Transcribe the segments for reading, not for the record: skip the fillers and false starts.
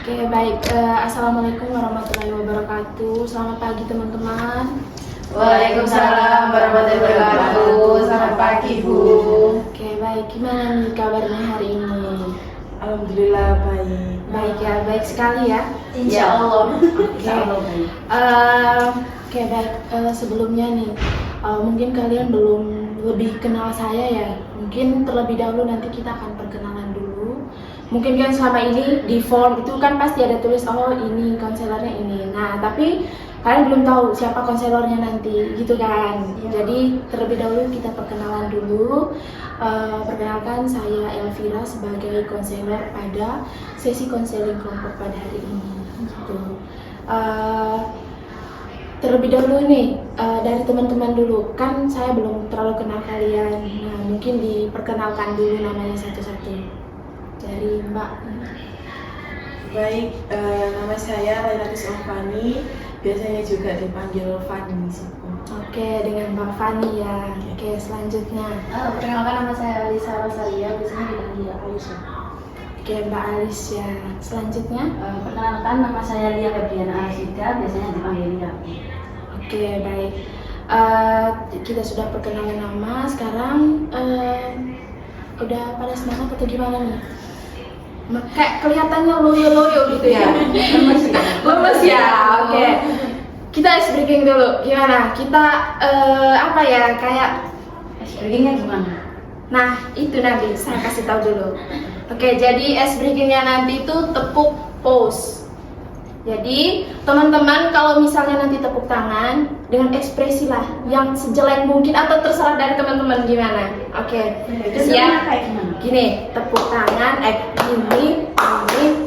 Oke, baik. Assalamualaikum warahmatullahi wabarakatuh. Selamat pagi teman-teman. Waalaikumsalam warahmatullahi wabarakatuh. Selamat pagi, Bu. Oke, baik. Gimana nih kabarnya hari ini? Alhamdulillah baik. Baik ya, baik sekali ya. Insya Allah. Oke. Baik. Oke, baik. Sebelumnya nih, mungkin kalian belum lebih kenal saya ya. Mungkin terlebih dahulu nanti kita akan perkenalan dulu. Mungkin kan selama ini di form itu kan pasti ada tulis ini konselornya ini. Nah, tapi kalian belum tahu siapa konselornya nanti, gitu kan? Jadi terlebih dahulu kita perkenalan dulu. Perkenalkan, saya Elvira sebagai konselor pada sesi konseling kelompok pada hari ini. Gitu. Terlebih dahulu nih dari teman-teman dulu, kan saya belum terlalu kenal kalian. Nah, mungkin diperkenalkan dulu namanya satu-satu. Dari Mbak. Baik, nama saya Lailatus Fani, biasanya juga dipanggil Fani. Oke, dengan Mbak Fani ya. Oke, selanjutnya. Perkenalkan, nama saya Alisa Rosalia, biasanya dipanggil Alisa. Oke, Mbak Alicia. Selanjutnya. Perkenalkan, nama saya Lia Febriana Arsida, biasanya dipanggil Lia. Oke, baik. Kita sudah perkenalan nama. Sekarang udah pada semangat atau gimana nih? Kayak kelihatannya loyo-loyo gitu ya. Lemes ya. Oke. Kita ice breaking dulu. Gimana? Kita kayak Ice breakingnya gimana? nah, itu nanti saya kasih tahu dulu. Oke, jadi ice breakingnya nanti itu tepuk pose. Jadi teman-teman kalau misalnya nanti tepuk tangan dengan ekspresi lah yang sejelek mungkin atau terserah dari teman-teman gimana. Oke, siap? Kayak gimana? Gini, tepuk tangan, ini,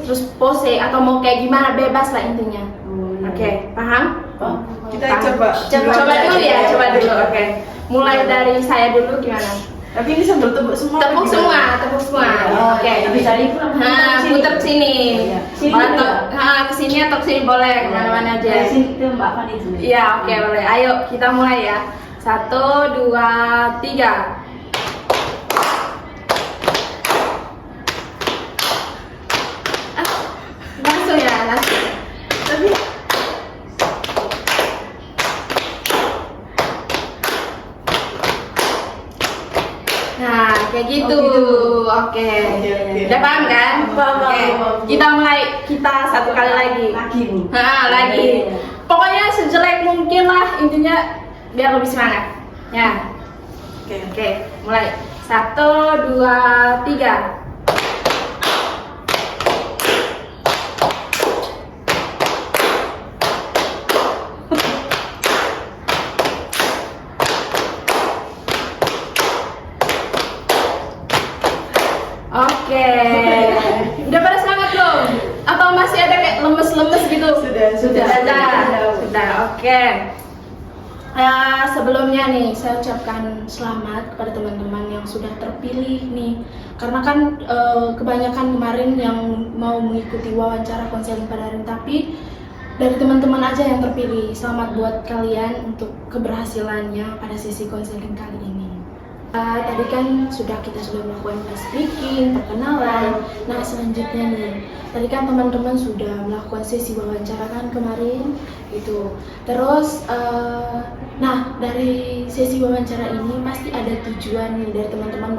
terus pose atau mau kayak gimana bebas lah intinya. Oke, paham? Kita Paham. coba. Coba dulu ya, coba dulu. Oke, mulai dari saya dulu gimana? Tapi ini sambil tepuk semua. Tepuk semua. Oke. Bisa diputar. Putar ke sini. Iya. Sini Atau juga. ke sini atau ke sini boleh, kemana-mana Dari aja. sini itu Mbak Fani dulu. Iya, oke, boleh. Ayo kita mulai ya. 1, 2, 3. Langsung ya, langsung. Tapi nah, kayak gitu. Oke. Udah paham kan? Paham. Oke. Kita mulai, kita satu kali lagi. Lagi, Bu. Lagi. Pokoknya sejelek mungkin lah, intinya biar lebih semangat. Ya. Oke, mulai. 1, 2, 3. Oke. Udah pada semangat belum? Atau masih ada kayak lemes-lemes gitu? Sudah. Oke. Sebelumnya nih, saya ucapkan selamat kepada teman-teman yang sudah terpilih nih. Karena kan kebanyakan kemarin yang mau mengikuti wawancara konseling pada hari ini, tapi dari teman-teman aja yang terpilih. Selamat buat kalian untuk keberhasilannya pada sesi konseling kali ini. Tadi kan kita sudah melakukan ice breaking, perkenalan. Nah, selanjutnya nih, tadi kan teman-teman sudah melakukan sesi wawancara kan kemarin itu. Terus dari sesi wawancara ini pasti ada tujuan nih dari teman-teman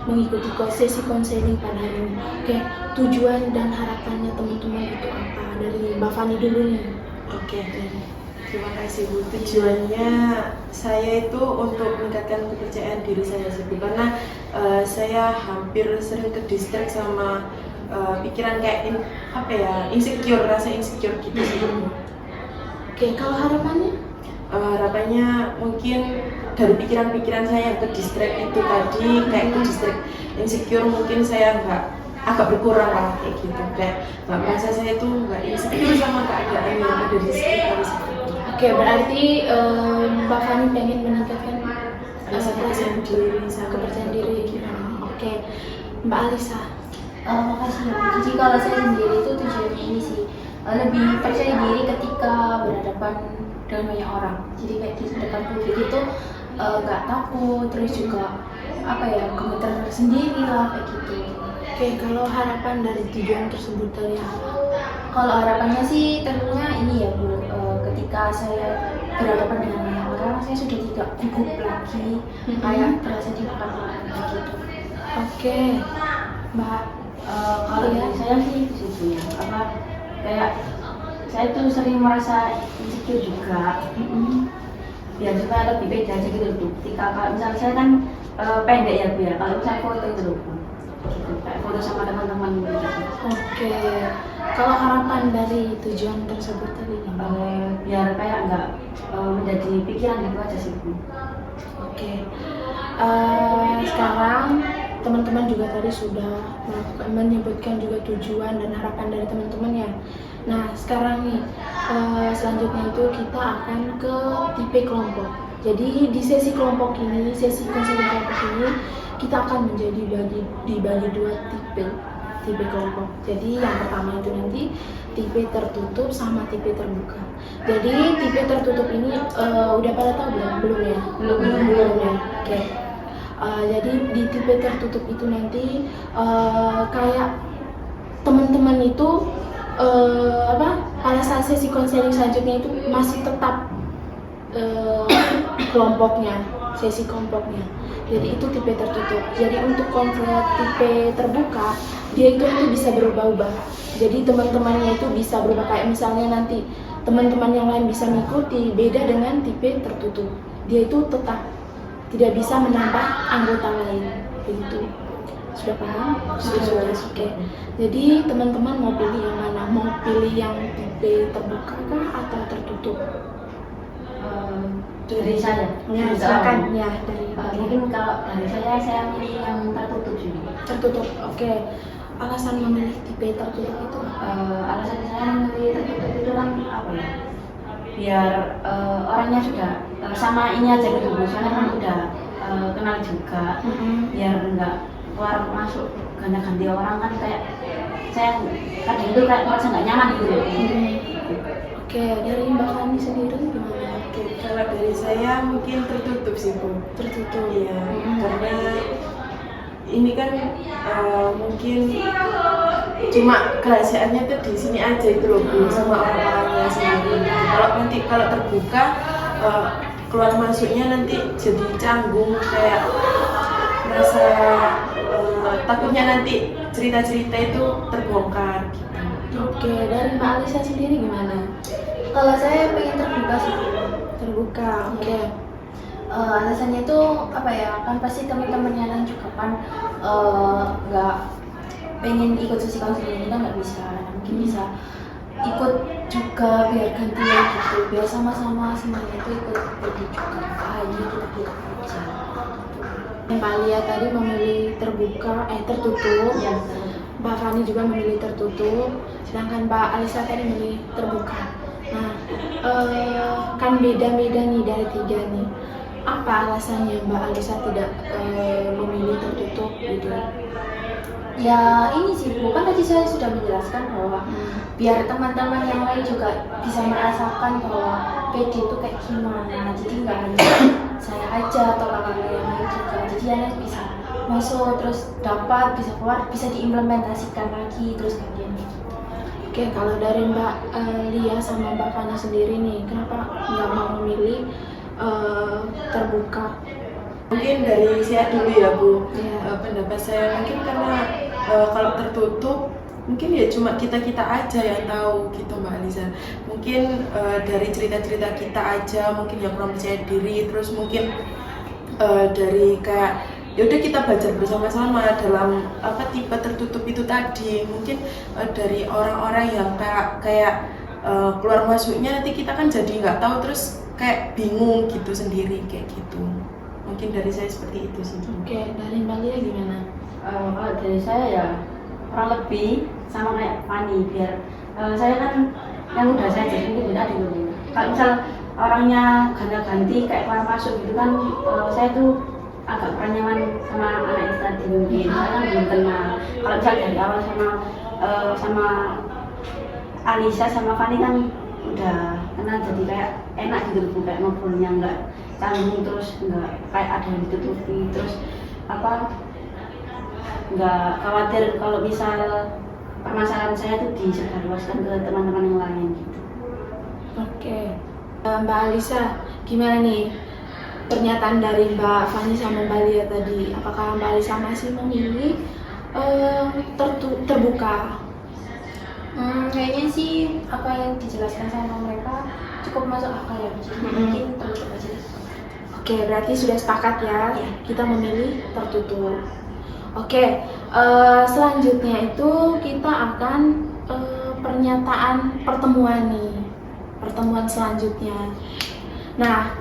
mengikuti sesi konseling pada hari ini. Oke, tujuan dan harapannya teman-teman itu apa? Dari Mbak Fani dulu nih. Oke. Terima kasih, Bu. Tujuannya saya itu untuk meningkatkan kepercayaan diri saya sendiri, karena saya hampir sering ke distract sama pikiran kayak insecure, rasa insecure gitu sih. Oke, kalau harapannya? Harapannya mungkin dari pikiran-pikiran saya yang ke distract itu tadi, kayak ke distract insecure, mungkin saya agak berkurang lah kayak gitu, kayak nggak merasa saya itu nggak insecure sama keadaan yang ada di sekitar saya. Oke, berarti Mbak Fani pengen meningkatkan kepercayaan diri sama kepercayaan diri gimana? Oke, Mbak Alisa. Makasih ya. Jadi kalau saya sendiri itu tujuannya ini sih lebih percaya diri ketika berhadapan dengan banyak orang. Jadi kayak di depan publik itu nggak takut, terus juga gemeter sendiri lah kayak gitu. Oke, kalau harapan dari tujuan tersebut tadi apa? Kalau harapannya sih tentunya ini ya Bu, ketika saya berhadapan dengan banyak orang, saya sudah tidak gugup lagi, kayak terasa di depan orang gitu. Oke, Mbak. Kalau Iya. saya sih di situ ya, karena kayak saya tuh sering merasa insecure juga, biar supaya lebih beda aja gitu loh. Ketika kalau misalnya saya kan pendek ya Bu ya, kalau misalnya foto itu loh Bu, gitu, kayak foto sama teman-teman gitu. Oke. Kalau harapan dari tujuan tersebut tadi gimana? Biar kayak nggak menjadi pikiran gitu aja sih Bu. Oke. Sekarang teman-teman juga tadi sudah menyebutkan juga tujuan dan harapan dari teman-teman ya. Nah, sekarang nih selanjutnya itu kita akan ke tipe kelompok. Jadi di sesi kelompok ini, sesi konseling kelompok ini, kita akan dibagi dua tipe kelompok. Jadi yang pertama itu nanti tipe tertutup sama tipe terbuka. Jadi tipe tertutup ini udah pada tahu belum ya? Belum ya. Oke. Jadi di tipe tertutup itu nanti kayak teman-teman itu pada saat sesi konseling selanjutnya itu masih tetap sesi kelompoknya. Jadi itu tipe tertutup. Jadi untuk konseling tipe terbuka, dia itu nanti bisa berubah-ubah. Jadi teman-temannya itu bisa berubah, kayak misalnya nanti teman-teman yang lain bisa mengikuti, beda dengan tipe tertutup. Dia itu tetap tidak bisa menambah anggota lain. Begitu. Sudah paham? Sudah. Oke. Jadi teman-teman mau pilih yang mana? Mau pilih yang tipe terbuka kah atau tertutup? Dari saya, Ya, silakan ya dari mungkin kalau dari saya milih yang tertutup sih. tertutup. Oke. Alasan memilih tipe tertutup itu? Alasan saya memilih tertutup itu kan apa ya? Biar orangnya sudah sama ini aja gitu, soalnya kan udah kenal juga. Biar nggak keluar masuk ganti orang kan, kayak saya kadang itu kayak merasa nggak nyaman gitu loh. Oke, dari Mbak Fani sendiri gimana? Oke, kalau dari saya mungkin tertutup sih Bu. Tertutup. Iya, karena ini kan mungkin cuma kerahasiaannya tuh di sini aja itu loh Bu, sama orang-orangnya sendiri. Kalau terbuka keluar masuknya nanti jadi canggung, kayak merasa takutnya nanti cerita-cerita itu terbongkar gitu. Oke, dari Mbak Alisa sendiri gimana? Kalau saya pengen terbuka sih. Terbuka. Oke. Alasannya itu apa ya, kan pasti teman-teman yang lain juga kan nggak pengen ikut sesi konseling, kita nggak bisa, mungkin bisa ikut juga biar gantian gitu, biar sama-sama semuanya itu ikut pergi juga, hanya kita gitu aja. Mbak Lia tadi memilih tertutup. Ya, Mbak Fani juga memilih tertutup, sedangkan Mbak Alisa tadi memilih terbuka. Nah, kan beda-beda nih dari tiga nih. Apa alasannya Mbak Alisa tidak memilih tertutup gitu? ya ini sih Bu, kan tadi saya sudah menjelaskan bahwa biar teman-teman yang lain juga bisa merasakan bahwa PD itu kayak gimana, jadi nggak hanya saya aja atau kakak yang lain juga, jadi kalian bisa masuk terus dapat, bisa keluar, bisa diimplementasikan lagi terus gantian gitu. Oke, kalau dari Mbak Lia sama Mbak Fani sendiri nih, kenapa nggak mau memilih terbuka? Mungkin dari saya dulu ya Bu. Iya. Pendapat saya mungkin karena kalau tertutup mungkin ya cuma kita aja yang tahu gitu Mbak Alisa. Mungkin dari cerita kita aja, mungkin yang kurang percaya diri, terus mungkin dari kayak yaudah kita belajar bersama-sama dalam tipe tertutup itu tadi. Mungkin dari orang-orang yang kayak keluar masuknya nanti kita kan jadi nggak tahu, terus kayak bingung gitu sendiri kayak gitu. Mungkin dari saya seperti itu sih. Oke, dari Mbak Lia gimana? Kalau dari saya ya kurang lebih sama kayak Fani, biar saya kan yang udah saya jadi mungkin beda dulu. Kalau misal orangnya ganti kayak keluar masuk gitu kan, saya tuh agak kurang nyaman sama anak itu tadi mungkin, saya kan belum kenal. Kalau misal dari awal sama Alisa sama Fani kan udah kenal, jadi kayak enak gitu Bu, kayak ngobrolnya nggak canggung, terus nggak kayak ada yang ditutupi, terus nggak khawatir kalau misal permasalahan saya tuh disebarluaskan ke teman-teman yang lain gitu. Oke. Mbak Alisa, gimana nih pernyataan dari Mbak Fani sama Mbak Lia tadi? Apakah Mbak Alisa masih memilih terbuka? Kayaknya sih apa yang dijelaskan sama mereka cukup masuk akal ya. Jadi mungkin tertutup aja. Oke, berarti sudah sepakat ya, Iya. kita memilih tertutup. Oke, selanjutnya itu kita akan pernyataan pertemuan nih, pertemuan selanjutnya. Nah,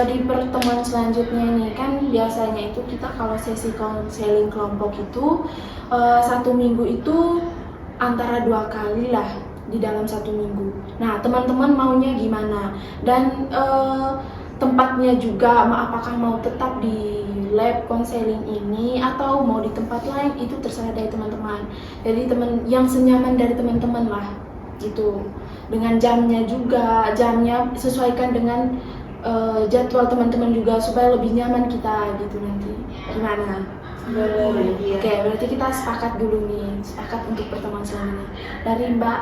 di pertemuan selanjutnya ini kan biasanya itu kita kalau sesi konseling kelompok itu 1 minggu itu antara 2 kali lah di dalam 1 minggu. Nah, teman-teman maunya gimana? Dan tempatnya juga, apakah mau tetap di lab konseling ini atau mau di tempat lain, itu terserah dari teman-teman. Jadi yang senyaman dari teman-teman lah gitu. Dengan jamnya juga, jamnya sesuaikan dengan jadwal teman-teman juga supaya lebih nyaman kita gitu nanti. Gimana? Boleh, iya. Oke, berarti kita sepakat dulu nih, sepakat untuk pertemuan selanjutnya. Dari Mbak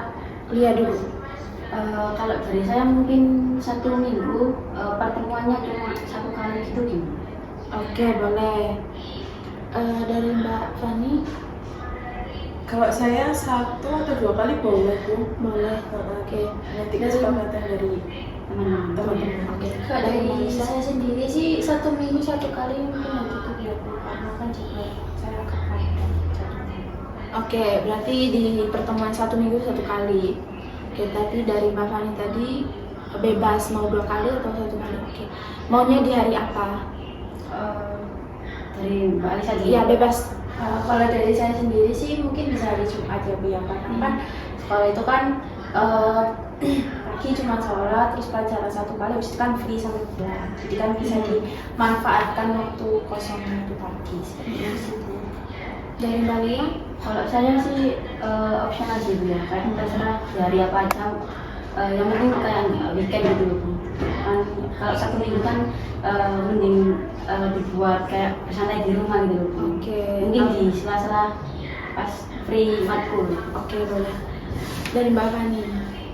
Lia dulu. Kalau dari saya mungkin 1 minggu pertemuannya cuma 1 kali gitu gimana? Oke, boleh. Dari Mbak Fani, Kalau saya 1 atau 2 kali boleh Bu. boleh. Oke. Nanti kesepakatan dari teman-teman. Oke. Kalau Dari dari Mbak Lisa. saya sendiri sih 1 minggu 1 kali mungkin nanti tuh ya Bu, karena kan juga saya kebanyakan. Oke, berarti di pertemuan 1 minggu 1 kali. Oke, tadi dari Mbak Fani tadi bebas mau 2 kali atau 1 kali. Oke. Maunya di hari apa? Dari Mbak Alisa dulu. Iya, bebas. Kalau dari saya sendiri sih mungkin bisa hari Jumat ya Bu ya, karena kan sekolah itu kan pagi cuma sholat, terus pelajaran 1 kali, habis itu kan free sampai pulang. Jadi kan bisa dimanfaatkan waktu kosong itu pagi seperti itu. Dari Mbak Lia? Kalau saya sih opsional sih Bu ya, kan terserah di hari apa aja. Yang penting kayak weekend gitu loh Bu. Kan kalau 1 minggu kan mending dibuat kayak bersantai di rumah gitu loh Bu. Oke. Mungkin di sela-sela pas free matkul. Oke, boleh. Dari Mbak Fani.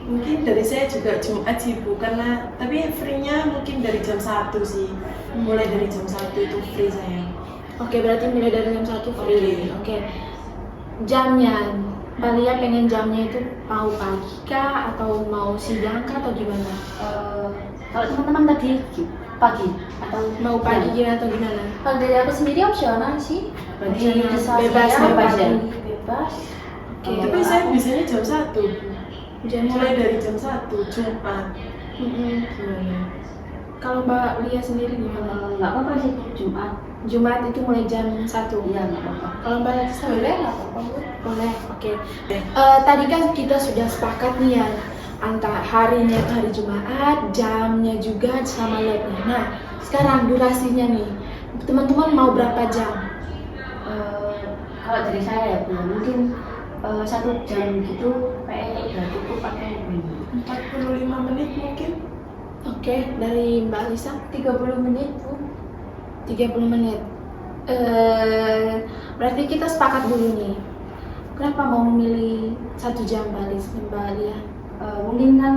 Mungkin dari saya juga Jumat sih Bu, karena tapi free-nya mungkin dari jam 1 sih. Mulai dari jam 1 itu free saya. Oke, berarti mulai dari jam 1 free. Oke. Jamnya, Mbak Lia pengen jamnya itu mau pagi kah atau mau siang kah atau gimana? Kalau teman-teman tadi pagi atau Mau pagi gimana atau gimana? Kalau dari aku sendiri opsional sih. Opsional. Di Bebas, saya bebas pagi, ya? bebas. Oke. Tapi saya biasanya jam 1 Bu. Jam Mulai 1. dari jam 1 Jumat. Mm-mm. Gimana? Kalau Mbak Lia sendiri gimana? Nggak apa-apa sih Jumat. Jumat itu mulai jam 1. Iya nggak apa-apa. Kalau Mbak Lisa Boleh nggak apa-apa Bu? boleh. Oke. Tadi kan kita sudah sepakat nih ya, antara harinya itu hari Jumat, jamnya juga sama labnya. Nah, sekarang durasinya nih, teman-teman mau berapa jam? Kalau dari saya ya Bu, mungkin 1 jam gitu kayaknya udah cukup atau gimana? 45 menit mungkin. Oke, dari Mbak Lisa 30 menit Bu. 30 menit. Berarti kita sepakat dulu nih. Kenapa mau memilih 1 jam Mbak Lia? Mungkin kan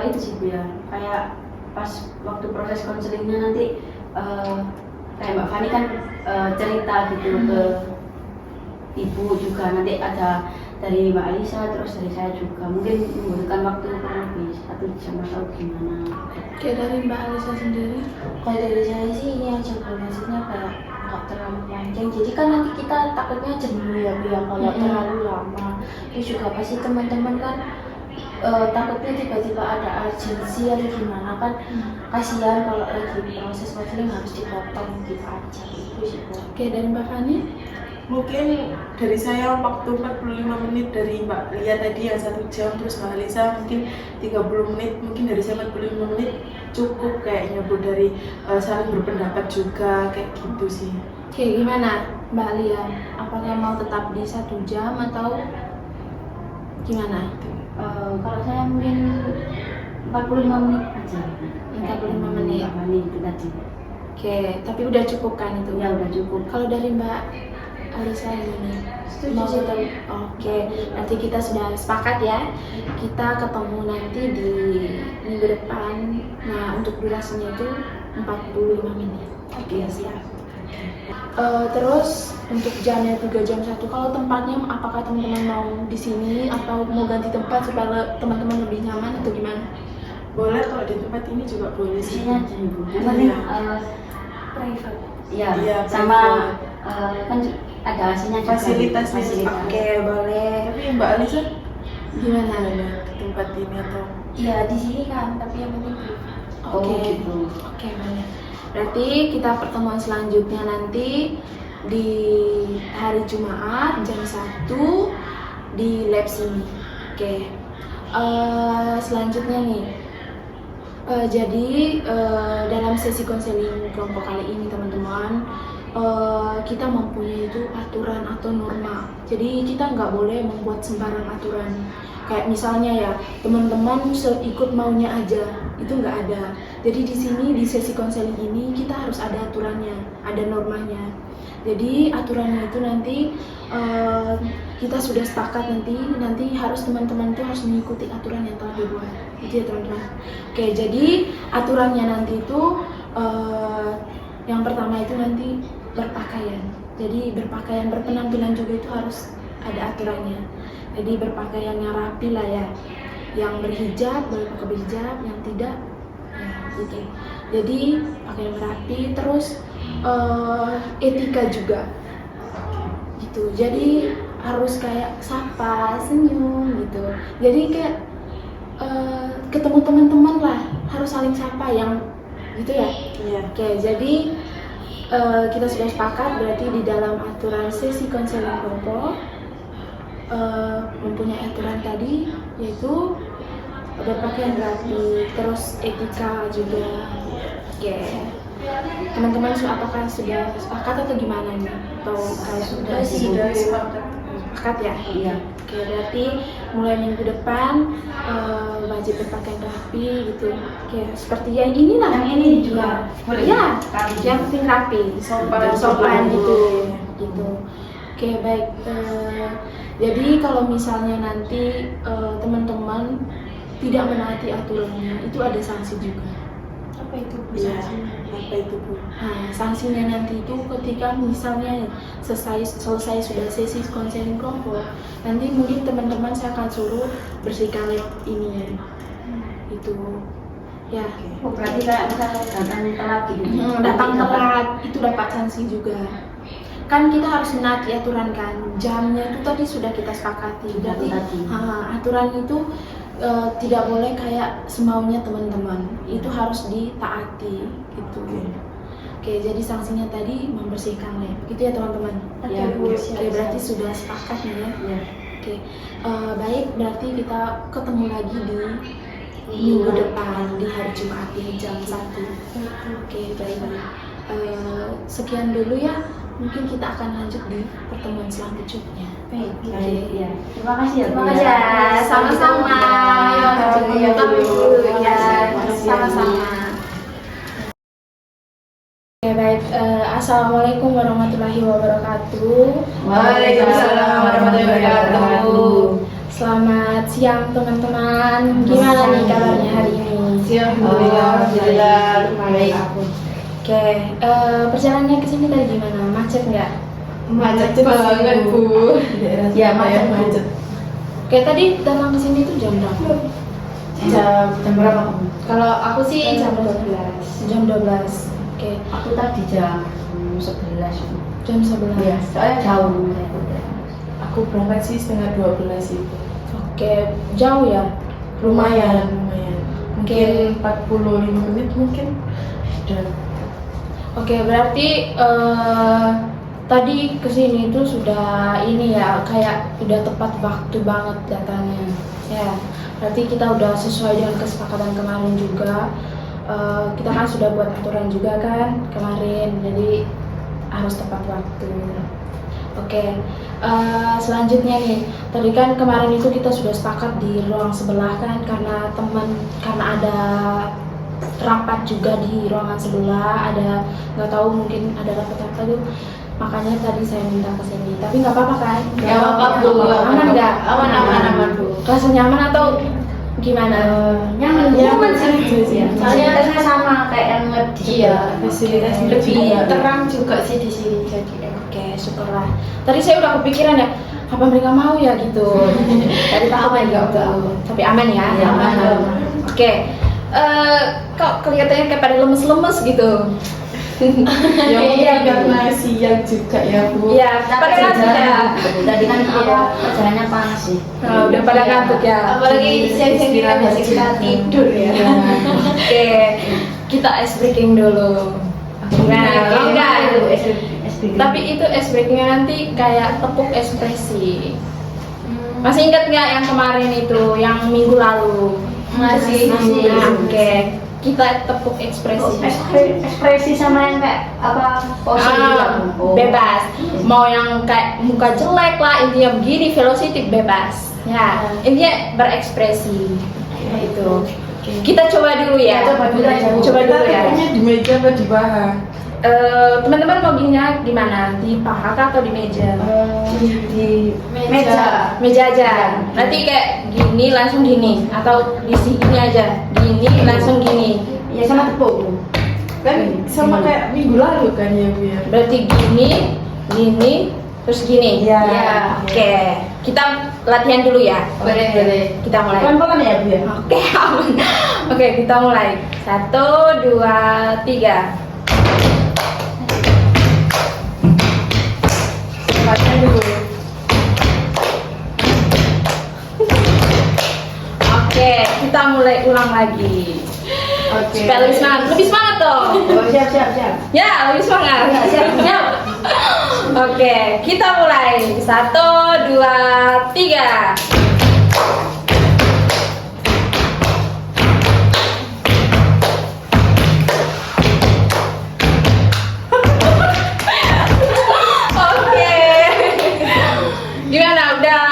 itu sih Bu ya, kayak pas waktu proses konselingnya nanti kayak Mbak Fani kan cerita gitu ke ibu juga, nanti ada dari Mbak Alisa terus dari saya juga, mungkin membutuhkan waktu kurang lebih 1 jam atau gimana. Oke, dari Mbak Alisa sendiri? Kalau dari saya sih ini aja Bu, maksudnya kayak nggak terlalu panjang, jadi kan nanti kita takutnya jenuh ya Bu ya kalau terlalu lama. Terus juga pasti teman-teman kan takutnya tiba-tiba ada urgensi atau gimana kan, kasihan kalau lagi proses modeling harus dipotong gitu aja. Itu sih Bu. Oke, dari Mbak Fani? Mungkin dari saya waktu 45 menit, dari Mbak Lia tadi yang 1 jam, terus Mbak Alisa mungkin 30 menit, mungkin dari saya 45 menit cukup kayaknya Bu, dari saling berpendapat juga kayak gitu sih. Oke, gimana Mbak Lia? Apakah mau tetap di 1 jam atau gimana? Kalau saya mungkin 45 menit aja. 45 menit. Mbak Fani itu tadi. Oke, tapi udah cukup kan itu? Ya udah cukup. Kalau dari Mbak Alisa gimana? Setuju Mau sih. tetap? Oke, nanti kita sudah sepakat ya. Kita ketemu nanti di minggu depan. Nah, untuk durasinya itu 45 menit. Oke, siap. Terus untuk jamnya 3 jam 1. Kalau tempatnya apakah teman-teman mau di sini atau mau ganti tempat supaya teman-teman lebih nyaman atau gimana? Boleh kalau di tempat ini juga boleh sih. Isinya ibu. Iya. Yang penting private. Iya. Iya, Sama private. kan ada AC-nya juga. Fasilitasnya. Fasilitas. Oke, boleh. Tapi Mbak Alisa Gimana? ada di tempat ini atau? Iya di sini kan, tapi yang penting private. Oke. gitu. Oke, boleh. Berarti kita pertemuan selanjutnya nanti di hari Jumat jam 1 di lab sini. Oke. Selanjutnya nih. Jadi dalam sesi konseling kelompok kali ini teman-teman, kita mempunyai itu aturan atau norma. Jadi kita nggak boleh membuat sembarang aturan. Kayak misalnya ya teman-teman ikut maunya aja, itu nggak ada. Jadi di sini di sesi konseling ini kita harus ada aturannya, ada normanya. Jadi aturannya itu nanti kita sudah sepakat nanti harus teman-teman itu harus mengikuti aturan yang telah dibuat. Itu ya teman-teman. Oke, jadi aturannya nanti itu yang pertama itu nanti berpakaian. Jadi berpakaian, berpenampilan juga itu harus ada aturannya. Jadi berpakaian yang rapi lah ya. Yang berhijab boleh pakai berhijab, yang tidak ya gitu. Jadi pakaian rapi, terus etika juga gitu. Jadi harus kayak sapa, senyum gitu. Jadi kayak ketemu teman-teman lah harus saling sapa yang gitu ya. Iya. Oke, jadi kita sudah sepakat berarti di dalam aturan sesi konseling kelompok mempunyai aturan tadi yaitu berpakaian rapi, terus etika juga. Oke. Teman-teman apakah sudah sepakat atau gimana nih? Atau kalau sudah sepakat ya? Iya. Oke, berarti mulai minggu depan wajib berpakaian rapi gitu. Oke, seperti yang inilah. Yang ini juga boleh? Ya, Rapi. yang penting rapi, sopan gitu. Gitu. Oke, baik. Jadi kalau misalnya nanti teman-teman tidak menaati aturannya, itu ada sanksi juga. Apa itu? Iya. Apa itu Bu? Nah, sanksinya nanti itu ketika misalnya selesai sudah sesi konseling kelompok, nanti mungkin teman-teman saya akan suruh bersihkan lab ini, itu, ya. Oh, berarti kayak misalnya datang telat gitu. Datang telat itu dapat sanksi juga. Kan kita harus menaati aturan kan, jamnya itu tadi sudah kita sepakati. Berarti aturan itu tidak boleh kayak semaunya teman-teman, itu harus ditaati gitu. Oke, jadi sanksinya tadi membersihkan lab, gitu ya teman-teman. Ya, Bu. Oke, berarti sudah sepakat nih ya. Iya. Oke, baik, berarti kita ketemu lagi di minggu depan di hari Jumat di jam 1. Oke, baik. Sekian dulu ya. Mungkin kita akan lanjut di pertemuan selanjutnya. Baik, Oke. ya. Terima kasih ya. Terima kasih ya. Sama-sama. Iya, Bu. Ya, sama-sama. Oke, baik. Assalamualaikum warahmatullahi wabarakatuh. Waalaikumsalam warahmatullahi wabarakatuh. Selamat siang teman-teman. Gimana nih kabarnya hari ini? Siang, Alhamdulillah. Baik. Oke, perjalanannya ke sini tadi gimana? Macet nggak? Macet banget Bu. Ya, macet. Oke, tadi datang ke sini tuh jam berapa? Jam berapa kamu? Kalau aku sih jam 12. Jam 12. Oke, Aku tadi jam 11. jam 11. Iya, soalnya jauh. Aku berangkat sih setengah 12 itu. Oke, jauh ya? Lumayan. Oke. Mungkin 45 menit mungkin. Sudah. Oke, berarti tadi kesini tuh sudah ini ya, kayak udah tepat waktu banget datangnya. Ya, berarti kita udah sesuai dengan kesepakatan kemarin juga. Kita kan sudah buat aturan juga kan kemarin, jadi harus tepat waktu. Oke, selanjutnya nih, tadi kan kemarin itu kita sudah sepakat di ruang sebelah kan, karena ada rapat juga di ruangan sebelah, ada nggak tahu mungkin ada rapat apa tuh. makanya tadi saya minta ke sini. Tapi nggak apa-apa kan? Nggak apa-apa, Bu. Aman nggak? Aman, Bu. Rasa nyaman atau gimana? Nyaman sih. Soalnya karena sama kayak yang di Fasilitas lebih juga. terang juga sih di sini jadi. Oke, syukurlah. Tadi saya udah kepikiran ya, apa mereka mau ya gitu. Dari tahu ya, tapi aman ya. Iya, aman. Oke. Kok kelihatannya kayak pada lemes-lemes gitu. Ya mungkin karena siang juga ya Bu. Iya, pada ngantuk ya. Tadi kan apa perjalanannya panas sih. Nah, udah pada ngantuk ya. Apalagi siang-siang kita biasa kita tidur ya. Oke, kita ice breaking dulu. Nah, enggak. Tapi itu ice breakingnya nanti kayak tepuk ekspresi. Masih ingat nggak yang kemarin itu, yang minggu lalu? Masih. Nah, oke. Kita tepuk ekspresi. Ekspresi sama yang kayak apa pose gitu. Bebas. Mau yang kayak muka jelek lah, intinya begini, velocity bebas. Ya, intinya berekspresi. Itu. Kita coba dulu ya. Coba dulu ya. Takutnya di meja apa di paha? Teman-teman mau gimana? Di paha kah atau di meja? Di meja. Meja aja. Nanti kayak gini langsung gini atau di sini aja. Gini langsung gini. Ya sama tepuk. Kan sama kayak minggu lalu kan ya Bu ya. Berarti gini, terus gini. Iya. Oke. Kita latihan dulu ya. Boleh. Kita mulai. Pelan-pelan ya Bu ya. Oke, aman. Oke, kita mulai. 1, 2, 3. Latihan dulu. Oke, kita mulai ulang lagi. Oke. Supaya lebih semangat dong. Oh, siap. Ya, lebih semangat. Siap. Oke, kita mulai. 1, 2, 3. Oke. Gimana? Udah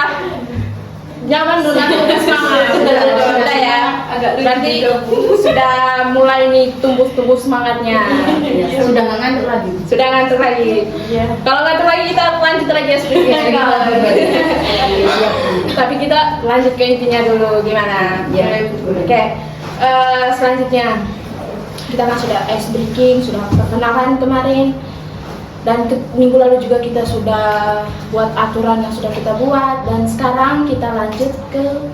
nyaman belum? Udah semangat? Udah ya. Berarti sudah mulai nih tumbuh semangatnya. Sudah nggak ngantuk lagi. Sudah ngantuk lagi. Iya. Kalau ngantuk lagi kita lanjut lagi ya speaking. Tapi kita lanjut ke intinya dulu gimana? Ya. Oke. Selanjutnya kita kan sudah ice breaking, sudah perkenalan kemarin. Dan minggu lalu juga kita sudah buat aturan yang sudah kita buat. Dan sekarang kita lanjut ke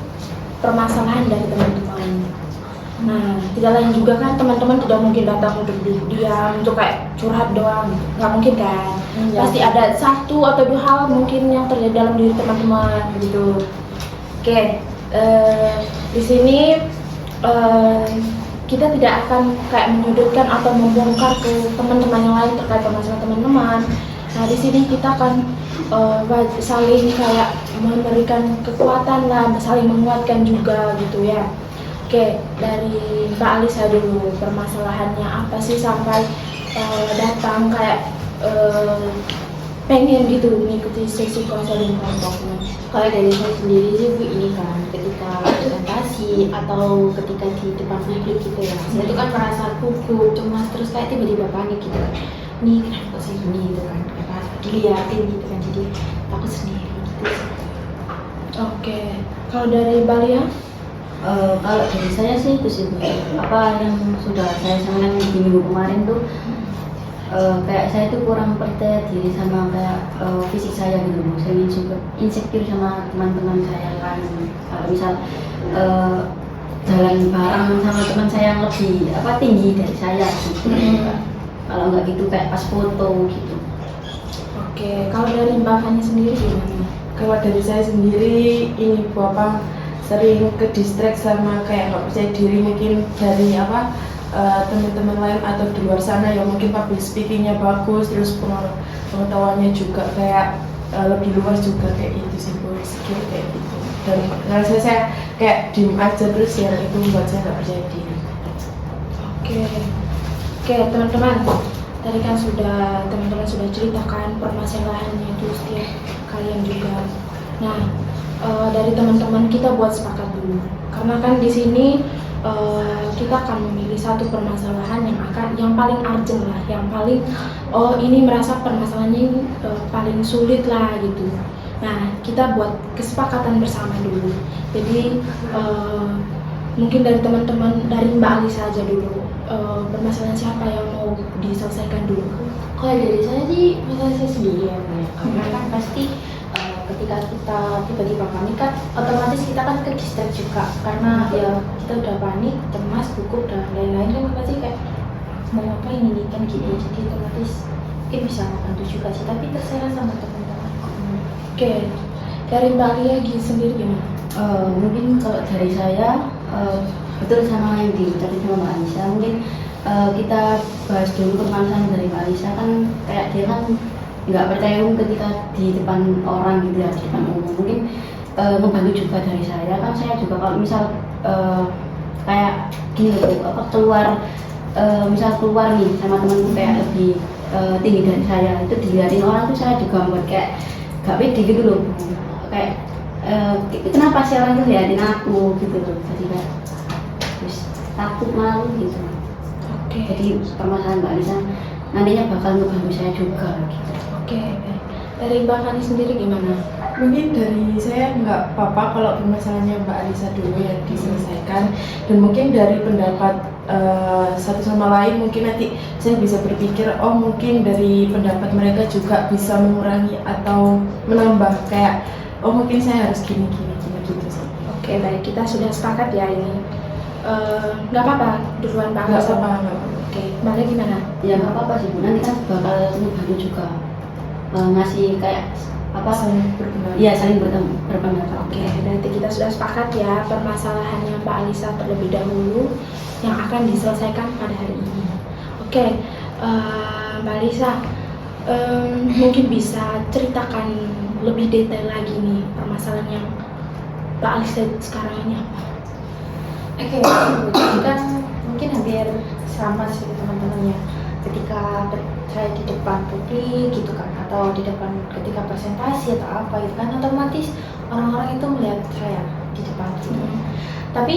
permasalahan dari teman-teman. Nah, tidak lain juga kan teman-teman tidak mungkin datang untuk diam, untuk kayak curhat doang, nggak mungkin kan? Pasti ada satu atau dua hal mungkin yang terjadi dalam diri teman-teman gitu. Oke, di sini kita tidak akan kayak menyudutkan atau membongkar ke teman-teman yang lain terkait permasalahan teman-teman. Nah, di sini kita akan saling kayak memberikan kekuatan lah, saling menguatkan juga gitu ya. Oke, dari Mbak Alisa dulu, permasalahannya apa sih sampai datang kayak pengen gitu mengikuti sesi konseling kelompoknya? Kalau dari saya sendiri sih Bu, ini kan ketika presentasi atau ketika di depan publik gitu ya, saya itu kan merasa gugup, cemas, terus kayak tiba-tiba panik gitu kan. Ini kenapa kok saya gini gitu kan, apa diliatin gitu kan, jadi takut sendiri gitu sih. Oke, kalau dari Mbak Lia? Kalau dari saya sih itu sih Bu, apa yang sudah saya sampaikan di minggu kemarin tuh, kayak saya tuh kurang percaya diri sama kayak fisik saya gitu Bu. Saya insecure sama teman-teman saya kan, misal jalan bareng sama teman saya yang lebih tinggi dari saya gitu. Kalau nggak gitu kayak pas foto gitu. Oke, kalau dari Mbak Fani sendiri gimana? Kalau dari saya sendiri ini Bapak sering ke distract sama kayak nggak percaya diri mungkin dari teman-teman lain atau di luar sana yang mungkin public speakingnya bagus, terus pengetahuannya juga kayak lebih luas juga kayak itu sih Bu, skill kayak gitu. Dan ngerasa saya kayak diem aja terus yang itu membuat saya nggak percaya diri. Oke, teman-teman, tadi kan teman-teman sudah ceritakan permasalahannya itu setiap kalian juga. Nah, dari teman-teman kita buat sepakat dulu, karena kan di sini kita akan memilih satu permasalahan yang paling urgent lah, yang paling oh ini merasa permasalahannya ini paling sulit lah gitu. Nah, kita buat kesepakatan bersama dulu. Jadi mungkin dari teman-teman, dari Mbak Alisa aja dulu, permasalahan siapa yang mau diselesaikan dulu? Kalau dari saya sih masalah saya sendiri ya, Bu, ya. Karena kan pasti ketika kita tiba-tiba panik kan otomatis kita kan ke distract juga karena ya kita udah panik, cemas, gugup dan lain-lain kan pasti kayak mau ngapain ini kan gitu, jadi otomatis bisa membantu juga sih, tapi terserah sama teman-teman. Oke, dari Mbak Lia sendiri gimana? Mungkin kalau dari saya betul sama yang diucapin sama Mbak Alisa, mungkin kita bahas dulu permasalahan dari Mbak Alisa. Kan kayak dia kan nggak percaya ketika di depan orang gitu ya, di depan umum. Mungkin membantu juga dari saya, kan saya juga kalau misal kayak gini loh, apa misal keluar nih sama temanku kayak lebih tinggi dari saya, itu dilihatin orang tuh saya juga buat kayak gak pede gitu loh, kayak kenapa sih orang tuh liatin aku gitu loh, jadi kayak terus takut, malu gitu. Oke. Jadi permasalahan Mbak Alisa nantinya bakal ngebantu saya juga gitu. Oke, baik. Dari Mbak Fani sendiri gimana? Mungkin dari saya nggak apa-apa kalau permasalahannya Mbak Alisa dulu yang diselesaikan, dan mungkin dari pendapat satu sama lain mungkin nanti saya bisa berpikir, oh mungkin dari pendapat mereka juga bisa mengurangi atau menambah, kayak oh mungkin saya harus gini gitu sih. Oke, baik, kita sudah sepakat ya ini. Nggak apa-apa, duluan Mbak Nggak Alisa. apa-apa. Oke, Mbak Lia gimana? Ya nggak apa-apa sih Bu, nanti kan bakal ngebantu juga, ngasih kayak apa, Saling berpendapat. iya saling berpendapat. Oke, berarti kita sudah sepakat ya permasalahannya Mbak Alisa terlebih dahulu yang akan diselesaikan pada hari ini. Oke, Mbak Alisa, mungkin bisa ceritakan lebih detail lagi nih permasalahan yang Mbak Alisa sekarang ini apa? Oke, jadi kan mungkin hampir sama sih teman-teman ya, ketika saya di depan publik gitu kan, atau di depan ketika presentasi atau apa gitu kan, otomatis orang-orang itu melihat saya di depan gitu. Tapi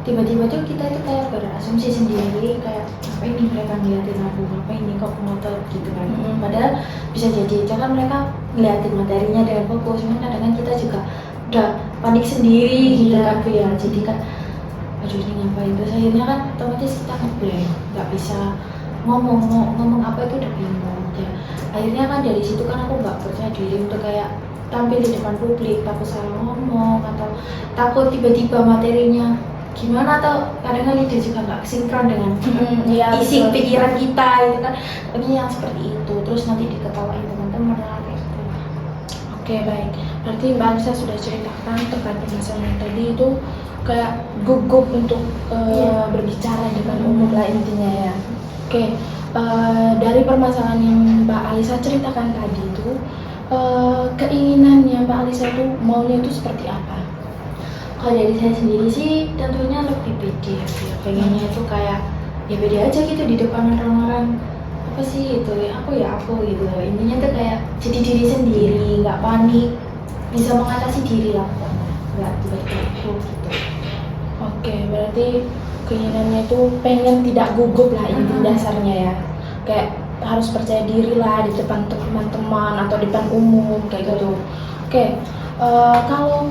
tiba-tiba tuh kita itu kayak berasumsi sendiri, kayak apa ini mereka ngeliatin aku, apa ini kok ngotot gitu kan. Padahal bisa jadi jangan mereka ngeliatin materinya dengan fokus, cuman kadang-kadang kita juga udah panik sendiri gitu kan ya, jadi kan aduh ini ngapain, terus akhirnya kan otomatis kita ngeblank, nggak bisa ngomong apa itu udah bingung ya. Akhirnya kan dari situ kan aku nggak percaya diri untuk kayak tampil di depan publik, takut salah ngomong atau takut tiba-tiba materinya gimana, atau kadang-kadang ide juga nggak sinkron dengan isi betul. pikiran kita gitu kan, ini yang seperti itu, terus nanti diketawain teman-teman lah kayak gitu. Oke, baik. Berarti Mbak Alisa sudah ceritakan terkait permasalahan yang tadi itu kayak gugup untuk berbicara di depan umum lah intinya ya. Oke, dari permasalahan yang Mbak Alisa ceritakan tadi itu, keinginannya Mbak Alisa itu maunya itu seperti apa? Kalau dari saya sendiri sih tentunya lebih pede ya, pengennya itu kayak ya pede aja gitu di depan orang-orang, apa sih itu ya aku gitu, intinya tuh kayak jadi diri sendiri, nggak panik, bisa mengatasi diri lah, nggak tiba-tiba aku gitu. Oke, berarti keinginannya itu pengen tidak gugup lah inti dasarnya ya. Kayak harus percaya diri lah di depan teman-teman atau depan umum kayak gitu. Oke, kalau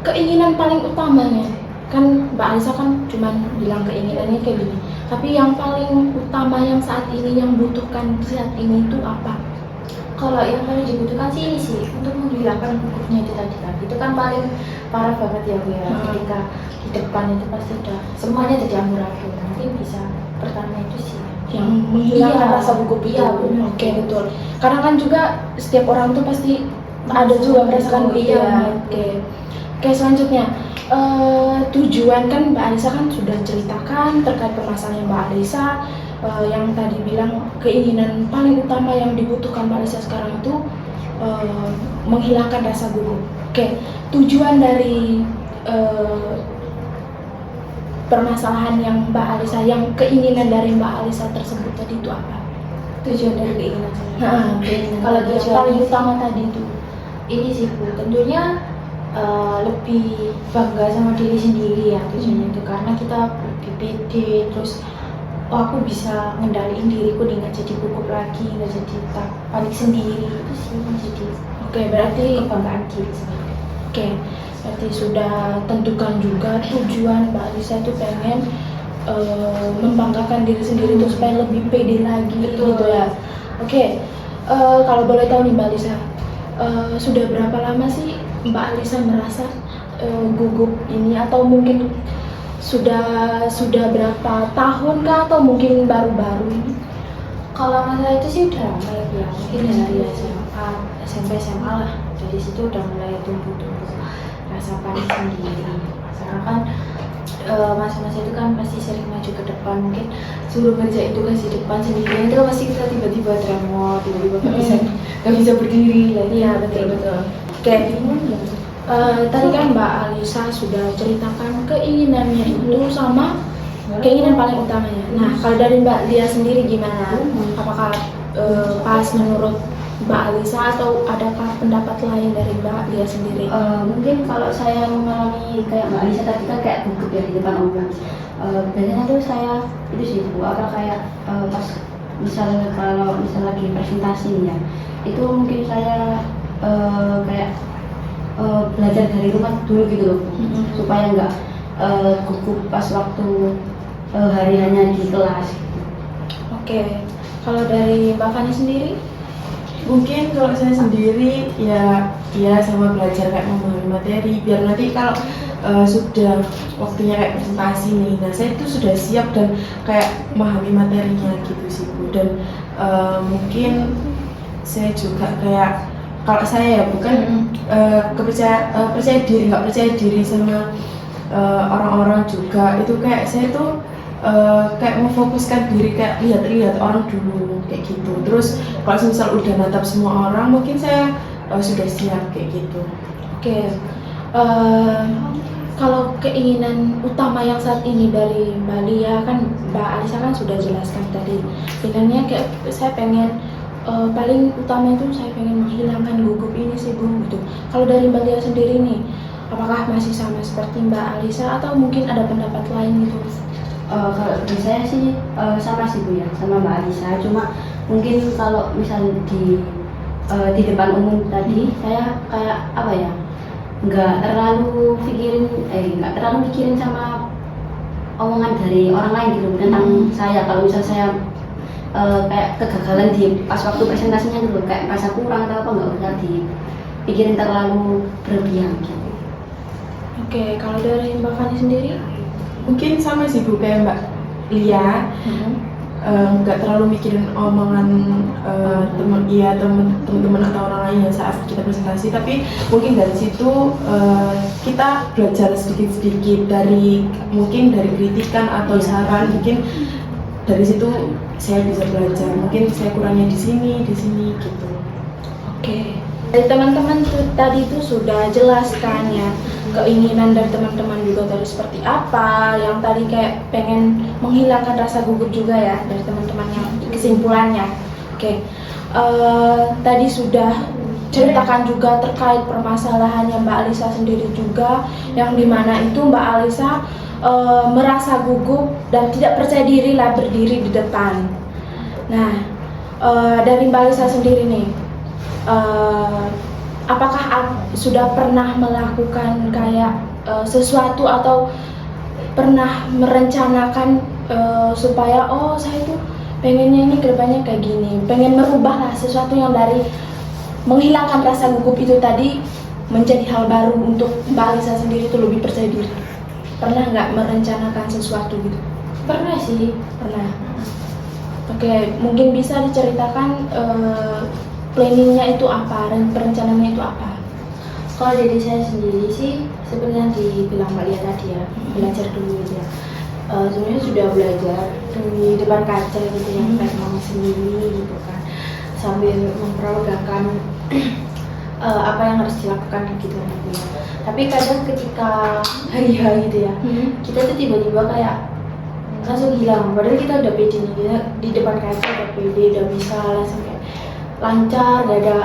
keinginan paling utamanya, kan Mbak Alisa kan cuman bilang keinginannya kayak gini, tapi yang paling utama yang saat ini yang butuhkan saat ini itu apa? Kalau yang paling dibutuhkan sih ini sih, untuk menghilangkan gugupnya itu tadi kan, itu kan paling parah banget ya Bu ya, ketika di depan itu pasti udah semuanya jadi amburadul, nanti bisa pertama itu sih Yang menghilangkan Iya, rasa gugup itu. iya, benar. Oke, betul. Karena kan juga setiap orang tuh pasti ada juga merasakan Iya. Oke, selanjutnya tujuan kan Mbak Alisa kan sudah ceritakan terkait permasalahan Mbak Alisa, yang tadi bilang keinginan paling utama yang dibutuhkan Mbak Alisa sekarang itu menghilangkan rasa gugup. Oke, tujuan dari permasalahan yang Mbak Alisa, yang keinginan dari Mbak Alisa tersebut tadi itu apa? tujuan dari keinginan saya. Nah, Kalau yang tujuan paling utama tadi itu. ini sih Bu, tentunya lebih bangga sama diri sendiri ya tujuannya itu, karena kita lebih pede, terus oh aku bisa ngendaliin diriku nih, nggak jadi gugup lagi, nggak jadi panik sendiri. Itu sih yang jadi berarti kebanggaan diri sendiri. Oke, berarti sudah tentukan juga tujuan Mbak Alisa itu pengen membanggakan diri sendiri tuh supaya lebih pede lagi gitu ya. Oke, kalau boleh tahu nih Mbak Alisa, sudah berapa lama sih Mbak Alisa merasa gugup ini, atau mungkin sudah berapa tahun kah, atau mungkin baru-baru ini? Kalau masalah itu sih udah lama ya, mungkin dari SMA, SMP, SMA lah. Dari situ udah mulai tumbuh rasa panik sendiri. Karena kan masa-masa itu kan pasti sering maju ke depan, mungkin suruh ngerjain tugas di depan sendirian itu kan pasti kita tiba-tiba tremor, tiba-tiba nggak bisa berdiri lagi. Iya betul. Oke, tadi kan Mbak Alisa sudah ceritakan keinginannya itu sama keinginan paling utamanya. Nah, kalau dari Mbak Lia sendiri gimana? Apakah pas menurut Mbak Alisa atau adakah pendapat lain dari Mbak Lia sendiri? Mungkin kalau saya mengalami kayak Mbak Alisa tadi kan kayak gugup ya di depan umum. Biasanya tuh saya itu sih Bu, kayak pas kalau lagi presentasi nih ya, itu mungkin saya kayak belajar dari rumah dulu gitu loh Bu, supaya nggak gugup pas waktu hari hanya di kelas. Oke, kalau dari Mbak Fani sendiri? Mungkin kalau saya sendiri ya sama belajar kayak memahami materi, biar nanti kalau sudah waktunya kayak presentasi nih, nah saya itu sudah siap dan kayak memahami materinya gitu sih Bu. Dan mungkin saya juga kayak, kalau saya ya bukan percaya diri, nggak percaya diri sama orang-orang juga, itu kayak saya tuh kayak memfokuskan diri, kayak lihat orang dulu kayak gitu. Terus kalau misal udah natap semua orang, mungkin saya sudah siap kayak gitu. Oke, kalau keinginan utama yang saat ini dari Mbak Lia, kan Mbak Alisa kan sudah jelaskan tadi, keinginannya kayak saya pengen paling utama itu saya pengen menghilangkan gugup ini sih Bu gitu. Kalau dari Mbak Lia sendiri nih, apakah masih sama seperti Mbak Alisa atau mungkin ada pendapat lain gitu? Kalau dari saya sih sama sih Bu ya, sama Mbak Alisa. Cuma mungkin kalau misalnya di depan umum tadi, saya kayak apa ya, nggak terlalu mikirin sama omongan dari orang lain gitu tentang saya. Kalau misal saya kayak kegagalan di pas waktu presentasinya gitu, kayak merasa kurang atau apa, nggak usah dipikirin terlalu berlebihan gitu. Oke, kalau dari Mbak Fani sendiri? Mungkin sama sih Bu kayak Mbak Lia, nggak terlalu mikirin omongan teman-teman atau orang lain yang saat kita presentasi, tapi mungkin dari situ kita belajar sedikit-sedikit mungkin dari kritikan atau saran, mungkin dari situ saya bisa belajar, mungkin saya kurangnya di sini gitu. Oke, dari teman-teman tadi itu sudah jelaskan ya keinginan dari teman-teman juga tadi seperti apa, yang tadi kayak pengen menghilangkan rasa gugup juga ya dari teman-teman yang kesimpulannya. Oke, tadi sudah ceritakan juga terkait permasalahannya Mbak Alisa sendiri juga, yang dimana itu Mbak Alisa merasa gugup dan tidak percaya diri lah berdiri di depan. Nah, dari Mbak Alisa sendiri nih, apakah sudah pernah melakukan kayak sesuatu atau pernah merencanakan supaya saya tuh pengennya ini kedepannya kayak gini, pengen merubah lah sesuatu yang dari menghilangkan rasa gugup itu tadi menjadi hal baru untuk Mbak Alisa sendiri tuh lebih percaya diri. Pernah nggak merencanakan sesuatu gitu? Pernah sih. Pernah. Oke, mungkin bisa diceritakan planningnya itu apa, perencanaannya itu apa? Kalau dari saya sendiri sih seperti yang dibilang Mbak Lia tadi ya, belajar dulu gitu ya. Sebenarnya sudah belajar di depan kaca gitu ya, kayak ngomong sendiri gitu kan, sambil memperagakan apa yang harus dilakukan gitu ya. Tapi kadang ketika hari-hari gitu ya, kita tuh tiba-tiba kayak langsung hilang. Padahal kita udah pede nih, di depan kaca udah pede, udah bisa langsung kayak lancar, gak ada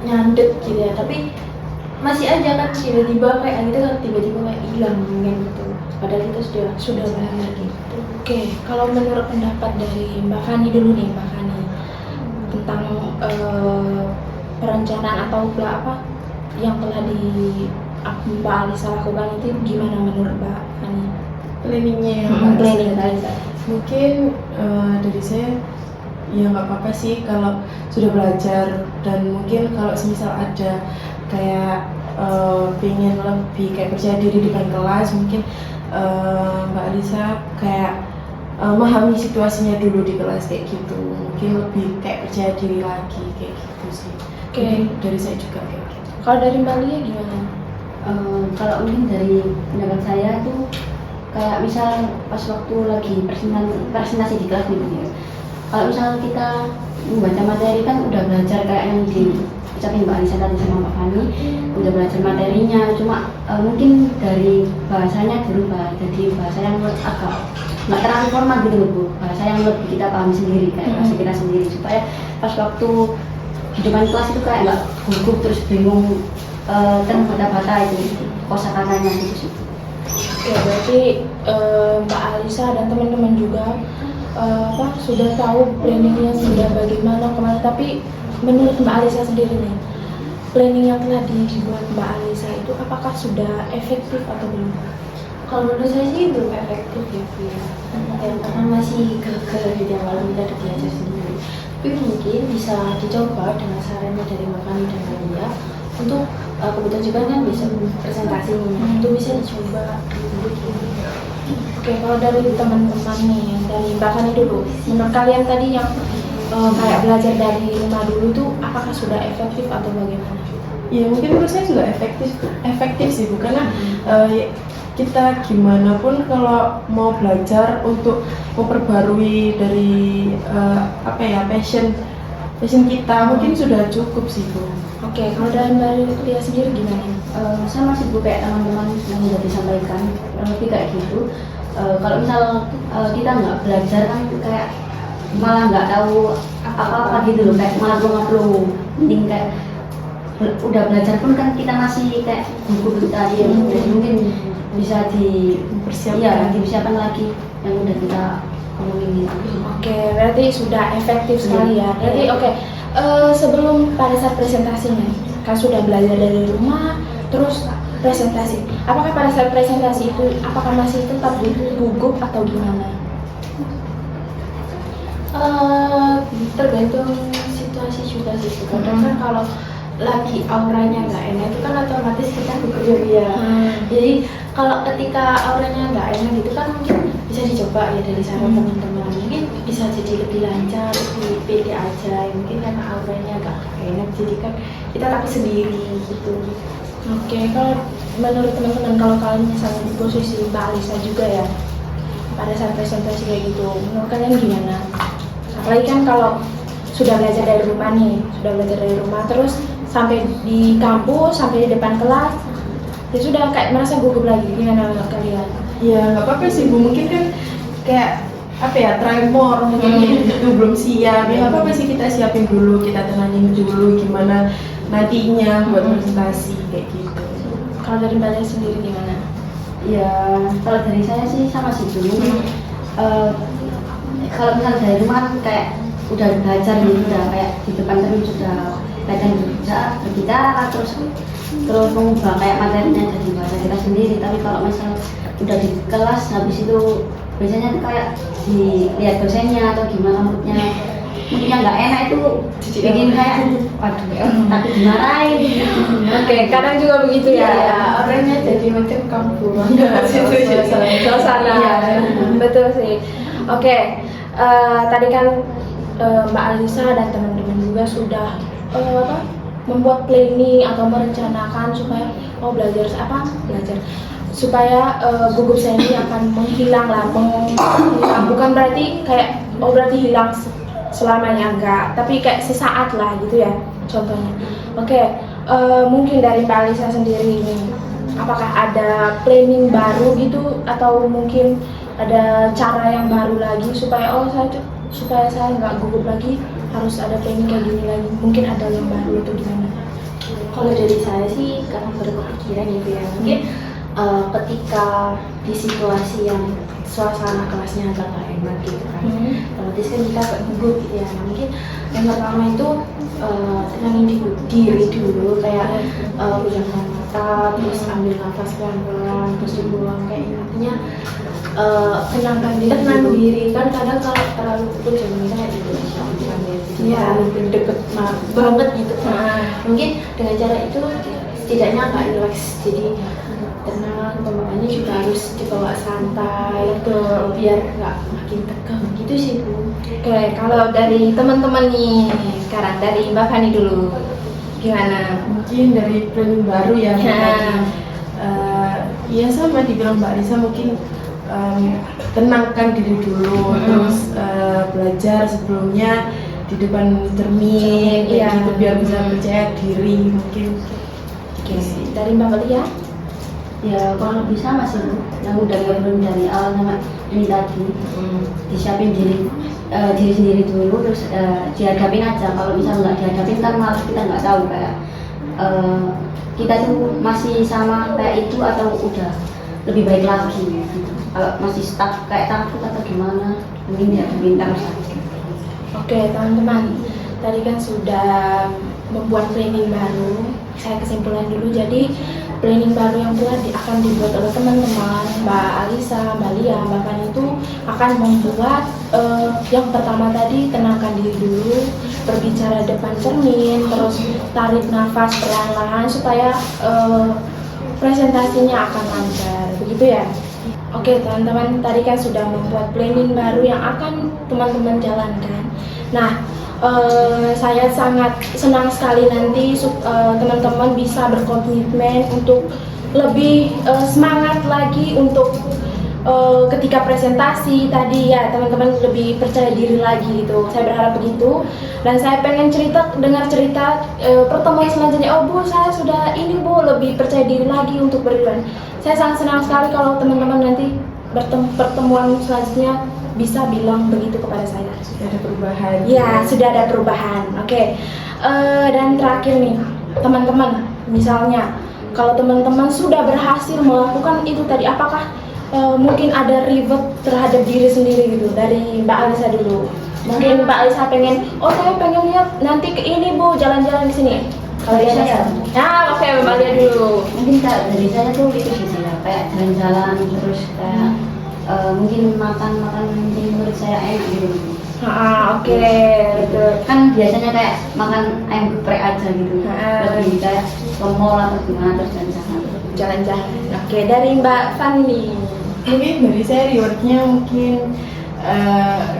nyandet gitu ya. Tapi masih aja kan tiba-tiba kayak gitu kan tiba-tiba kayak hilang gitu. Padahal kita sudah belajar gitu. Oke, kalau menurut pendapat dari Mbak Fani dulu nih, Mbak Fani, tentang perencanaan atau apa yang telah Mbak Alisa lakukan itu gimana menurut Mbak Fani? Planningnya ya, Planning Alisa. mungkin dari saya ya nggak apa-apa sih kalau sudah belajar, dan mungkin kalau semisal ada kayak pengen lebih kayak percaya diri di depan kelas, mungkin Mbak Alisa kayak memahami situasinya dulu di kelas kayak gitu, mungkin lebih kayak percaya diri lagi kayak gitu sih. Oke. Mungkin dari saya juga kayak gitu. Kalau dari Mbak Lia gimana? Kalau mungkin dari pendapat saya tuh kayak misal pas waktu lagi presentasi di kelas gitu ya. Kalau misal kita membaca materi kan udah belajar kayak yang diucapin Mbak Alisa tadi sama Mbak Fani, udah belajar materinya, cuma mungkin dari bahasanya berubah jadi bahasa yang agak nggak terlalu formal gitu loh Bu, bahasa yang lebih kita paham sendiri kayak bahasa kita sendiri, supaya pas waktu di depan kelas itu kayak nggak gugup terus bingung terbata-bata itu kosakatanya gitu sih. Ya berarti Mbak Alisa dan teman-teman juga sudah tahu planningnya sudah bagaimana kemana. Tapi menurut Mbak Alisa sendiri nih, planning yang telah dibuat Mbak Alisa itu apakah sudah efektif atau belum? Kalau menurut saya sih belum efektif ya Bu ya. Karena masih gagal di awal kita udah belajar sendiri. Tapi mungkin bisa dicoba dengan sarannya dari Mbak Fani dan Mbak Lia untuk kebetulan juga kan bisa presentasi itu bisa dicoba. Oke, kalau dari teman-teman nih, dari Mbak Fani dulu, menurut kalian tadi yang kayak belajar dari rumah dulu tuh apakah sudah efektif atau bagaimana? Ya mungkin menurut saya juga efektif sih Bu, karena kita gimana pun kalau mau belajar untuk memperbarui dari passion kita mungkin sudah cukup sih Bu. Oke, kalau dari Mbak Lia sendiri gimana? Sama sih Bu, kayak teman-teman yang sudah disampaikan lebih kayak gitu. Kalau misal kita nggak belajar kan kayak malah nggak tahu apa-apa gitu loh, kayak malah belum mending kayak udah belajar pun kan kita masih kayak buku tadi ya, jadi mungkin bisa dipersiapkan lagi yang udah kita omongin gitu. Oke, berarti sudah efektif sekali ya. Berarti oke, sebelum pada saat presentasinya kan sudah belajar dari rumah, terus presentasi. Apakah pada saat presentasi itu apakah masih tetap gugup atau gimana? Tergantung situasi juga sih. Kadang kan kalau lagi auranya nggak enak itu kan otomatis kita gugup ya. Jadi kalau ketika auranya nggak enak gitu kan mungkin bisa dicoba ya dari saran teman-teman, mungkin bisa jadi lebih lancar, lebih pede aja. Mungkin karena auranya nggak enak jadi kan kita tapi sendiri gitu. Oke, kalau menurut teman-teman, kalau kalian misalnya di posisi Mbak Alisa juga ya pada saat presentasi kayak gitu, menurut kalian gimana? Apalagi kan kalau sudah belajar dari rumah nih, terus sampai di kampus, sampai di depan kelas, ya sudah kayak merasa gugup lagi. Gimana menurut kalian? Ya nggak apa-apa sih Bu, mungkin kan kayak try more, mungkin itu belum siap, ya nggak apa-apa sih, kita siapin dulu, kita tenangin dulu gimana nantinya buat presentasi kayak gitu. Kalau dari Mbak Lia sendiri gimana? Ya kalau dari saya sih sama sih dulu. Kalau misal dari rumah kan kayak udah belajar gitu, udah kayak di depan terus sudah belajar berbicara terus mengubah kayak materinya jadi bahasa kita sendiri. Tapi kalau misal udah di kelas habis itu biasanya kayak dilihat dosennya atau gimana moodnya, mungkin yang nggak enak itu bikin kayak waduh takut dimarahin. Oke, kadang juga begitu ya. Orangnya jadi macam kampung. Suasana. Betul sih. Oke, tadi kan Mbak Alisa dan teman-teman juga sudah membuat planning atau merencanakan supaya belajar supaya gugup saya ini akan menghilang lah, bukan berarti kayak berarti hilang selamanya, enggak, tapi kayak sesaat lah gitu ya contohnya. Oke, mungkin dari Mbak Alisa sendiri ini apakah ada planning baru gitu atau mungkin ada cara yang baru lagi supaya saya nggak gugup lagi, harus ada planning kayak gini lagi, mungkin ada yang baru itu gimana? Kalau dari saya sih karena berkepikiran gitu ya, mungkin ketika di situasi yang suasana kelasnya agak gak enak gitu kan, otomatis kan kita agak gugup gitu ya. Nah, mungkin yang pertama itu tenangin diri dulu, kayak pejamkan mata, terus ambil nafas pelan-pelan, terus dibuang, kayak intinya tenangkan diri kan. Kadang kalau terlalu pejam kayak gitu ya, mungkin deket banget gitu kan. Mungkin dengan cara itu setidaknya agak relax, jadi tenang, pembawaannya juga harus dibawa santai tuh biar nggak makin tegang gitu sih Bu. Oke, kalau dari teman-teman nih, sekarang dari Mbak Fani dulu, gimana? Mungkin dari planning baru ya. Ya sama dibilang Mbak Lisa, mungkin tenangkan diri dulu, terus belajar sebelumnya di depan cermin, kayak gitu, biar bisa percaya diri mungkin. Oke, dari Mbak Lia? Ya kurang lebih sama sih Bu, yang udah ngobrol dari awal sama ini tadi. Disiapin diri sendiri dulu, terus dihadapin aja. Kalau misal nggak dihadapin kan malah kita nggak tahu kayak kita tuh masih sama kayak itu atau udah lebih baik lagi gitu. Kalau masih stuck kayak takut atau gimana, mungkin dihadapin terus aja. Oke teman-teman, tadi kan sudah membuat planning baru. Saya kesimpulan dulu, jadi planning baru yang akan dibuat oleh teman-teman Mbak Alisa, Mbak Lia, Mbak Fani itu akan membuat yang pertama tadi tenangkan diri dulu, berbicara depan cermin, terus tarik nafas perlahan-lahan supaya presentasinya akan lancar, begitu ya. Oke teman-teman, tadi kan sudah membuat planning baru yang akan teman-teman jalankan. Nah, saya sangat senang sekali nanti teman-teman bisa berkomitmen untuk lebih semangat lagi untuk ketika presentasi tadi ya, teman-teman lebih percaya diri lagi gitu. Saya berharap begitu, dan saya pengen dengar cerita pertemuan selanjutnya. Oh Bu, saya sudah ini Bu, lebih percaya diri lagi untuk beribadah. Saya sangat senang sekali kalau teman-teman nanti pertemuan selanjutnya bisa bilang begitu kepada saya. Sudah ada perubahan. Ya, sudah ada perubahan. Oke. Dan terakhir nih, teman-teman, misalnya kalau teman-teman sudah berhasil melakukan itu tadi, apakah mungkin ada reward terhadap diri sendiri gitu? Dari Mbak Alisa dulu. Mungkin Mbak Alisa pengen, oh saya pengen lihat nanti ke ini Bu, jalan-jalan di sini. Kalau dari saya, nah oke, Mbak Lia dulu. Mungkin dari saya tuh itu sih ya, kayak jalan-jalan terus kayak mungkin makan yang menurut saya enak gitu. Oke, betul. Kan biasanya kayak makan ayam geprek aja gitu. Lebih kayak ke mall atau gimana terus Jalan-jalan. Oke, dari Mbak Fani. Mungkin dari saya rewardnya mungkin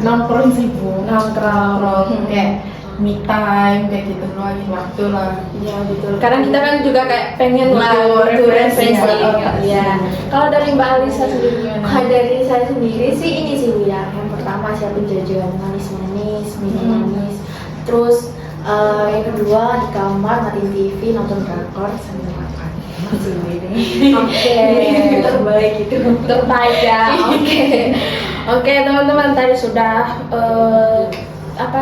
nongkrong sih Bu, nongkrong kayak me time kayak gitu, luangin waktu lah. Iya betul. Karena kita kan juga kayak pengen lah Betul, untuk refreshing. refreshing. Iya. Kalau dari Mbak Alisa sendiri gimana? Kalau dari saya sendiri sih ini sih Bu ya. Yang pertama siapin jajan manis-manis, minum manis. Terus yang kedua di kamar matiin TV, nonton drakor sambil makan. Oke. Terbaik itu. Terbaik ya. Oke. Oke teman-teman, tadi sudah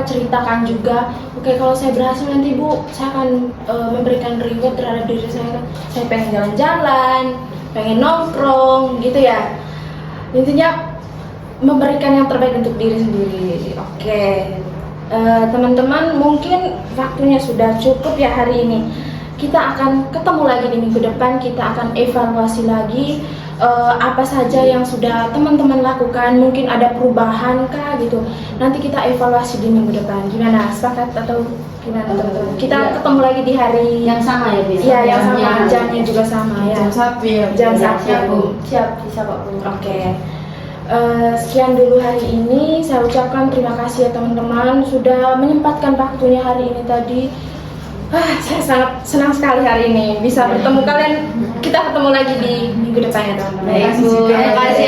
ceritakan juga. Oke, kalau saya berhasil nanti Bu, saya akan memberikan reward terhadap diri saya. Saya pengen jalan-jalan, pengen nongkrong gitu ya. Intinya memberikan yang terbaik untuk diri sendiri. Oke, teman-teman, mungkin waktunya sudah cukup ya hari ini. Kita akan ketemu lagi di minggu depan. Kita akan evaluasi lagi apa saja yang sudah teman-teman lakukan. Mungkin ada perubahan kah gitu. Nanti kita evaluasi di minggu depan. Gimana? Sepakat atau gimana teman-teman? Kita ketemu lagi di hari yang sama ya besok. Iya, yang sama, jamnya juga sama ya. Jam 1 ya. Jam 1 ya Bu. Siap, bisa Pak Bu. Oke. Sekian dulu hari ini. Saya ucapkan terima kasih ya teman-teman sudah menyempatkan waktunya hari ini tadi. Saya sangat senang sekali hari ini bisa bertemu kalian. Kita ketemu lagi di minggu depan ya teman-teman. Baik, Bu. Terima kasih.